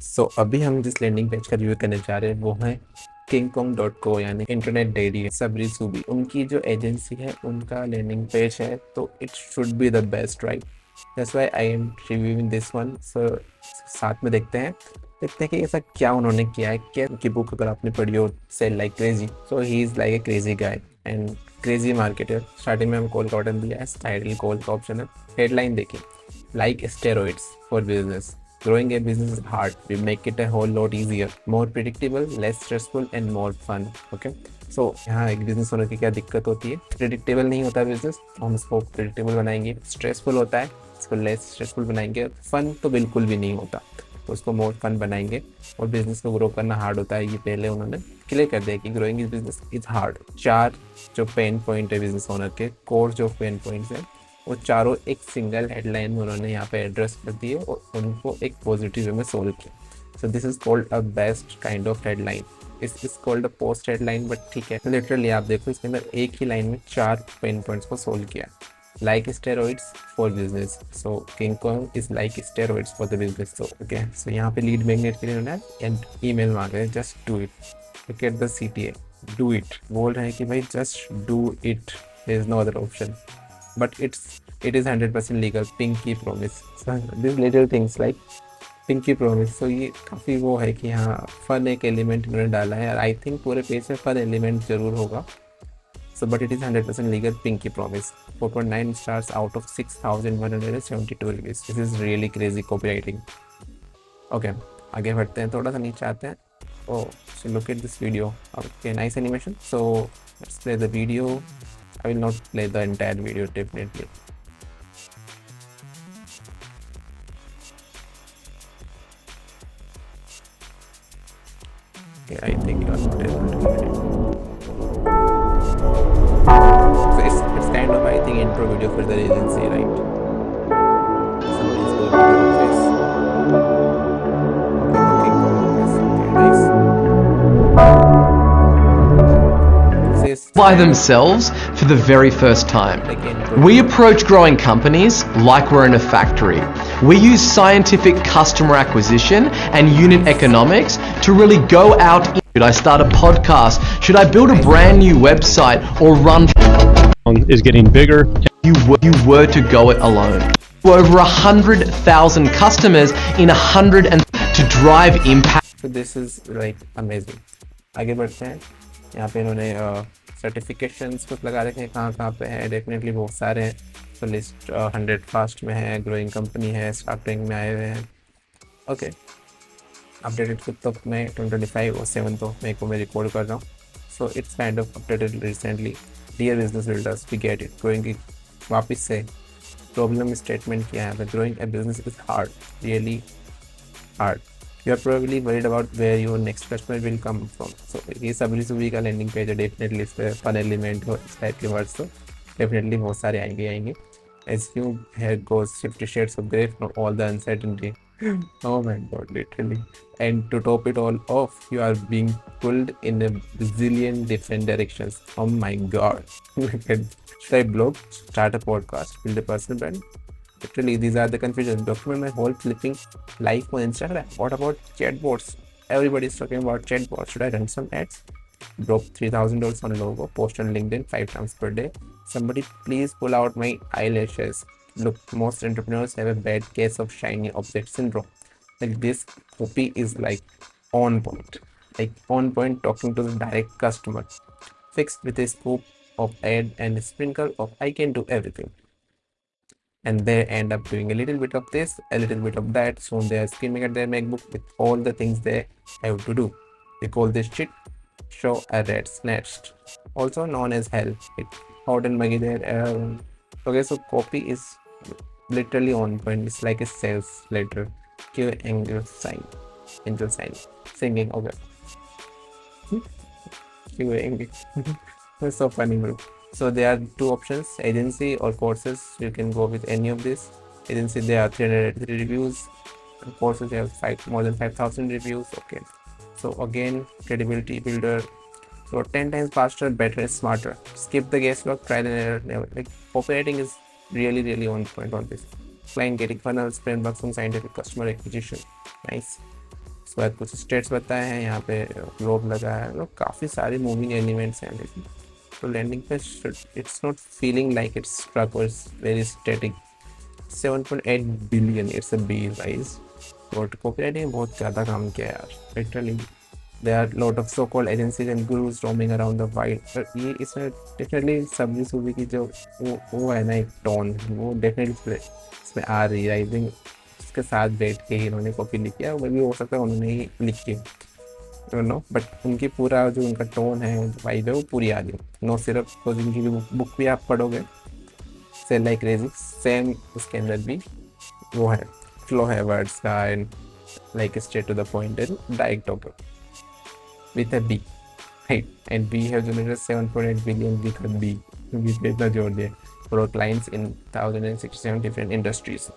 सो अभी हम जिस लैंडिंग पेज का रिव्यू करने जा रहे हैं वो है kingkong.co यानी इंटरनेट डेयरी सबरी सूबी। उनकी जो एजेंसी है उनका लैंडिंग पेज है, तो it should be the best, right? That's why I am reviewing this one. So साथ में देखते हैं कि ऐसा क्या उन्होंने किया है। क्या उनकी बुक अगर आपने पढ़ी हो, sell like crazy, so he is like a crazy guy and crazy marketer. Starting में हम कॉल का बटन दिया है, टाइटल कॉल का ऑप्शन है। हेडलाइन देखिए, like steroids for business. Growing a business is hard. We make it a whole lot easier, more predictable, less stressful and more fun. Okay? So यहाँ एक business owner की क्या दिक्कत होती है? प्रिडिक्टेबल नहीं होता बिजनेस, तो हम इसको प्रिडिक्टेबल बनाएंगे। स्ट्रेसफुल होता है, इसको लेस स्ट्रेसफुल बनाएंगे। फन तो बिल्कुल भी नहीं होता, तो उसको मोर फन बनाएंगे। और बिजनेस को ग्रो करना हार्ड होता है, ये पहले उन्होंने क्लियर कर दिया कि growing is business is hard. 4 जो पेन पॉइंट है बिजनेस ओनर के, कोर जो पेन पॉइंट्स हैं, वो चारों एक सिंगल हेडलाइन में उन्होंने यहाँ पे एड्रेस कर दिए और उनको एक पॉजिटिव वे में सोल्व किया। So this is called a best kind of headline. इस called a post headline, but ठीक है, लिटरली आप देखो इसके अंदर एक ही लाइन में 4 पेन पॉइंट्स को सोल्व किया। Like steroids for business, so King Kong is like steroids for the business. So okay, so यहाँ पे लीड मैग्नेट के लिए उन्होंने ईमेल मांग रहे हैं, just do it, look at the CTA, do it. बोल रहे हैं कि भाई just do it, there is no other option, but it is 100% legal. Pinky promise. So these little things like pinky promise. So ये काफ़ी वो है कि हाँ, फन एक एलिमेंट इन्होंने डाला है। आई थिंक पूरे पेज में फन एलिमेंट जरूर होगा। So but it is 100% legal. Pinky promise 4.9 stars out of 6,172 reviews. This is really crazy copy writing. Okay, आगे बढ़ते हैं, थोड़ा सा नीचे आते हैं। Oh, so look at this video. Okay, nice animation. So let's play the video. I will not play the entire video, definitely. Okay, I think you are not able to hear it. So it's kind of, I think, intro video for the agency, right? Somebody is going to the office. Okay, looking for office. Okay, nice. Says By themselves for the very first time. like intro. We approach growing companies like we're in a factory. We use scientific customer acquisition and unit economics to really go out. Should I start a podcast? Should I build a brand new website or run? Is getting bigger. You were to go it alone. Over 100,000 customers in 100 and to drive impact. So this is like amazing. आगे बढ़ते हैं। यहाँ पे इन्होंने certifications कुछ लगा रखे हैं, कहाँ पे हैं। डेफिनेटली बहुत सारे हैं। तो लिस्ट 100 फास्ट में है, ग्रोइंग कंपनी है, स्टार्टिंग में आए हुए हैं। Okay, updated 5th of May 2025 और 7th of May को मैं रिकॉर्ड कर रहा हूँ। So it's kind of updated recently. Dear business builders, we get it. Growing की वापस से प्रॉब्लम स्टेटमेंट किया है। Growing a business is hard, really hard. You are probably worried about where your next customer will come from. So ये सबरी सुबरी का landing page है। Definitely इस पर फन एलिमेंट हो, इस टाइप के वर्ड्स तो डेफिनेटली बहुत सारे आएंगे। As you hair goes 50 shades of grey from all the uncertainty. Oh my god, literally. And to top it all off, you are being pulled in a bazillion different directions. Oh my god. Should I blog, start a podcast, build a personal brand? Literally, these are the confusions. Document my whole flipping life on Instagram. What about chatbots? Everybody is talking about chatbots. Should I run some ads? Drop $3,000 on logo. Post on LinkedIn 5 times per day. Somebody please pull out my eyelashes. Look, most entrepreneurs have a bad case of shiny object syndrome. Like this copy is like on point. Like on point, talking to the direct customer. Fixed with a scoop of ad and a sprinkle of I can do everything. And they end up doing a little bit of this, a little bit of that. Soon they are screaming at their MacBook with all the things they have to do. They call this shit show a red snatched, also known as hell. It hot and muggy there. Okay, so copy is literally on point. It's like a sales letter. Q angel sign, singing. Okay, Q angel. That's so funny, bro. So there are 2 options, agency or courses. You can go with any of this. Agency, there are 383 reviews. And courses, they have more than 5,000 reviews. Okay. So again, credibility builder. So 10 times faster, better, and smarter. Skip the guesswork, trial and error. Never. Like copywriting is really on point on this. Client getting funnels, frameworks, and scientific customer acquisition. Nice. उसके बाद कुछ states बताए हैं, यहाँ पे globe लगा है, मतलब काफ़ी सारे मूविंग एलिमेंट्स हैं लेकिन तो लैंडिंग पे it's not feeling like it's struck और very static. 7.8 billion, it's a big price. और कॉपीराइटिंग बहुत ज़्यादा काम किया है यार, literally. There are lot of so-called agencies and gurus roaming around the world. पर ये इसमें डेफिनेटली सब्जी सूबी की जो वो है ना एक टोन, वो डेफिनेटली इसमें आ रही है. आई थिंक उसके साथ बैठ के ही इन्होंने कॉपी लिखी है, वो भी हो सकता है उन्होंने ही लिखी है, यू नो. बट उनकी पूरा जो उनका टोन है, वाइब है, वो पूरी आ रही है. नो सिर्फ तो जिनकी भी बुक भी आप पढ़ोगे सेल लाइक क्रेजी, सेम उसके अंदर भी वो है, फ्लो है वर्ड्स का and like straight to the point and direct topic with a B, right? And we have generated 7.8 billion with a B. With इतना जोड़ दिया for our clients in 1067 different industries.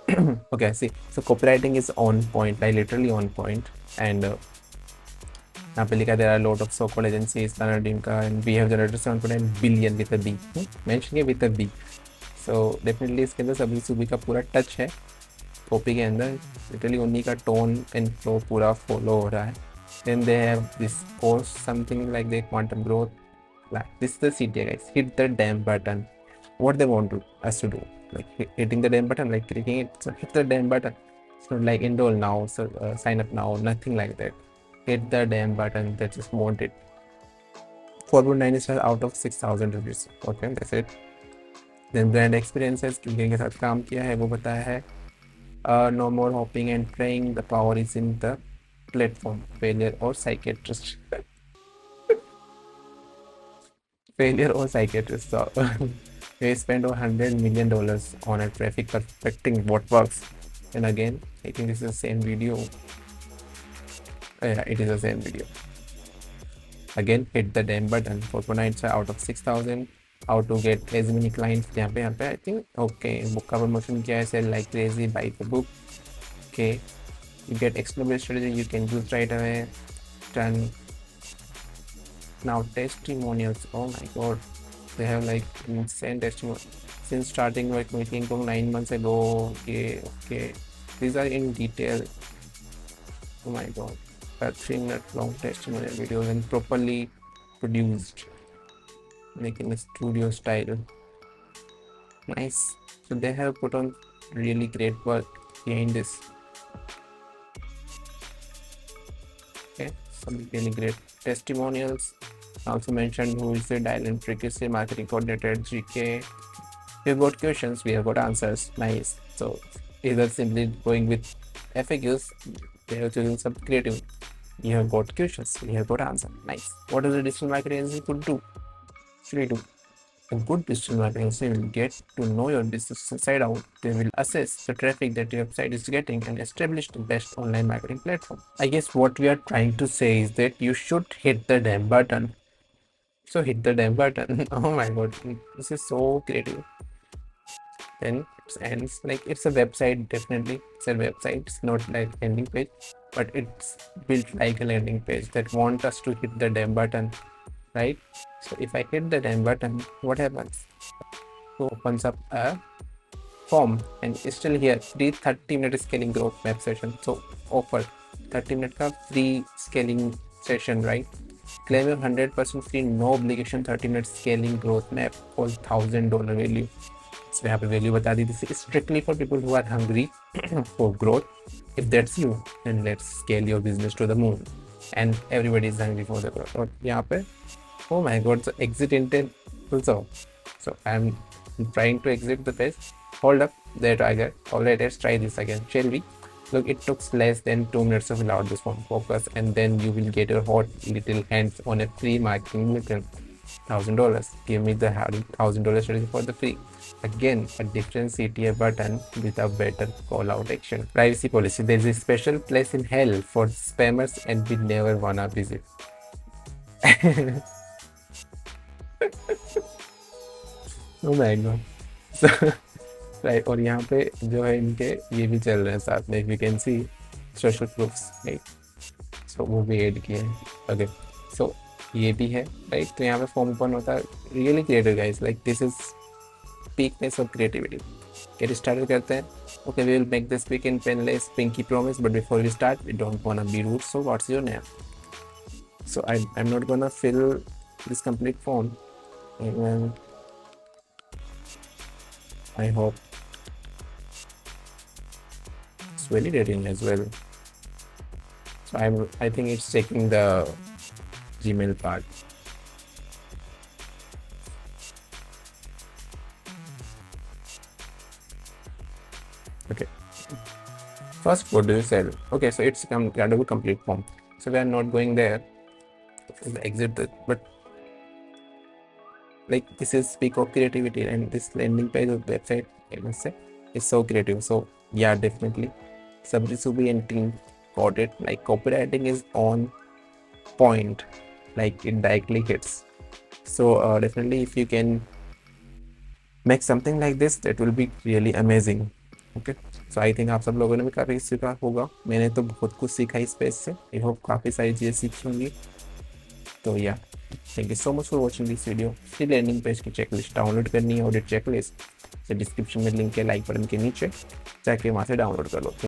Okay, see, so copywriting is on point, like literally on point. And यहाँ पे लिखा there are a lot of so-called agencies, Tanadim का, and we have generated 7.8 billion with a B. Mention है with a B. So definitely इसके अंदर सभी सुबी का पूरा टच है कॉपी के अंदर. लिटरली उन्हीं का टोन एंड फ्लो पूरा फॉलो हो रहा है. Then they have this post something like they quantum growth. Like this is the CTA guys. Hit the damn button. What they want us to do, like hitting the damn button, like clicking it. So hit the damn button. It's not like enroll now, so sign up now. Nothing like that. Hit the damn button. They just want it. 4.9 stars out of 6,000 reviews. Okay, that's it. Then brand experiences किनके साथ काम किया है वो बताया है. No more hopping and praying. The power is in the platform. Failure or psychiatrist. Failure or psychiatrist. So we spent $100 million on a traffic perfecting what works. And again, I think this is the same video. Yeah, it is the same video. Again, hit the damn button. 4.9 out of 6,000. How to get as many clients. यहाँ पे I think okay. Book का promotion किया है, sell like crazy, buy the book. Okay. You get exploratory strategy you can use right away. Done. Now testimonials. Oh my god, they have like insane testimonials since starting like making from 9 months ago. Okay, these are in detail. Oh my god, a 3-minute long testimonial videos and properly produced, making a studio style. Nice. So they have put on really great work behind this. Okay, some really great testimonials. I also mentioned who is the Dylan Frequency Marketing Coordinator at GK. We have got questions, we have got answers. Nice. So either simply going with FAQs, they have chosen some creative. You have got questions, we have got answer. Nice. What does a digital marketing agency could do? Actually do. A good digital marketing agency will get to know your business inside out. They will assess the traffic that your website is getting and establish the best online marketing platform. I guess what we are trying to say is that you should hit the damn button. So hit the damn button. Oh my god, this is so creative. Then it ends like it's a website. Definitely, it's a website. It's not like landing page, but it's built like a landing page that want us to hit the damn button. Right? So if I hit the damn button, what happens? So opens up a form and it's still here, free 30-minute scaling growth map session. So offer 30-minute का free scaling session, right? Claim your 100% free, no obligation 30-minute scaling growth map for $1,000 value. So यहाँ पे value बता दी. This is strictly for people who are hungry for growth. If that's you, then let's scale your business to the moon. And everybody is hungry for the growth. और यहाँ पे oh my god, so exit intent also. So I'm trying to exit the page. Hold up, there I got. Alright, let's try this again, shall we? Look, it took less than 2 minutes to fill out this one. Focus, and then you will get your hot little hands on a free marketing mission. $1,000. Give me the $1,000 strategy for the free. Again, a different CTA button with a better call out action. Privacy policy. There is a special place in hell for spammers and we never wanna visit. Oh my god. So, right, और यहाँ पे जो है इनके ये भी चल रहे हैं साथ में. You can see social proofs, right? So वो भी ऐड किए हैं. Okay. So ये भी है, right? तो यहाँ पे फॉर्म ओपन होता है. Really creative guys. Like this is peakness of creativity. Get started करते हैं. Okay, we will make this pick in painless pinky promise, but before we start we don't want to be rude. So what's your name? So I'm not gonna fill this complete form, and I hope it's validating as well. So I think it's taking the Gmail part. Okay. First, what do you sell? Okay, so it's a complete form. So we are not going there. Exit that, but like this is peak of creativity, and this landing page of website, I must say, is so creative. So yeah, definitely Sabri Subi and team got it. Like copywriting is on point, like it directly hits. So definitely if you can make something like this, that will be really amazing. Okay, so I think आप सब लोगों ने भी काफ़ी सीखा होगा. मैंने तो बहुत कुछ सीखा इस पेज से. आई होप काफ़ी सारी चीज़ें सीखी होंगी. तो या thank you so much for watching this video. Free landing page की चेकलिस्ट डाउनलोड करनी है, ऑडिट चेकलिस्ट, तो डिस्क्रिप्शन में लिंक है लाइक बटन के नीचे, जाके वहाँ से डाउनलोड कर लो.